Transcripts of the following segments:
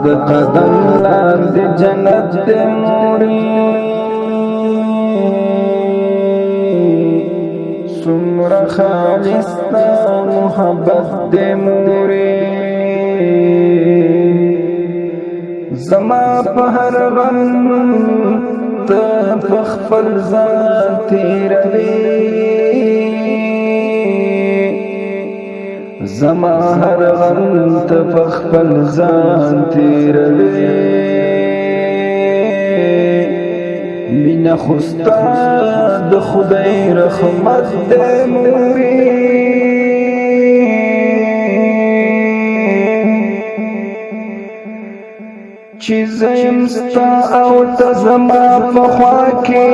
د قدم لاندې جنت دې مورې څومره خالص ستا محبت دې مورې زما په هر غم ته په خپل ځان تېروې زما هر غم ته په خپل ځان تېروې مینه خو ستا د خدای رحمت دی مورې چې زه یم ستا او ته زما په خوا کې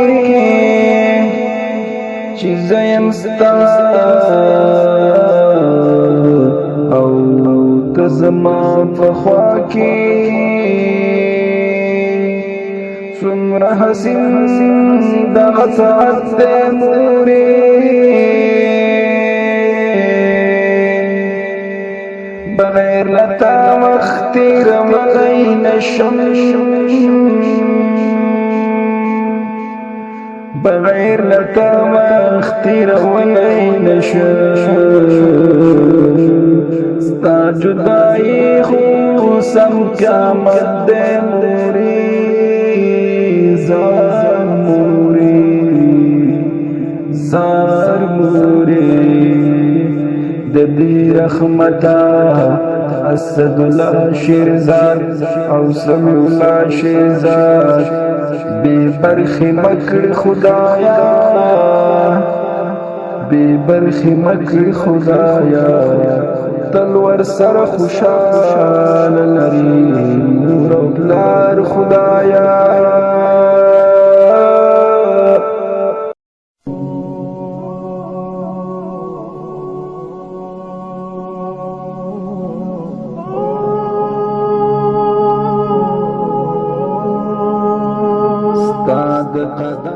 چې زه یم ستا او ته زما په خوا کې څومره حسین دغه ساعت دی مورې بغیر لتا وخت تېرولی نشم بغیر لتا وخت تېرولی نشم ستا جدائی خو سم قیامت دی مورې زار مورې زار مورې د دې رحمتا اسد الله شیرزاد او سمیع الله شیرزاد بے برخی مکر خدایا بے برخی مکر خدایا تلور سر خوشحال لري نور او پلار خدایا استاد قدم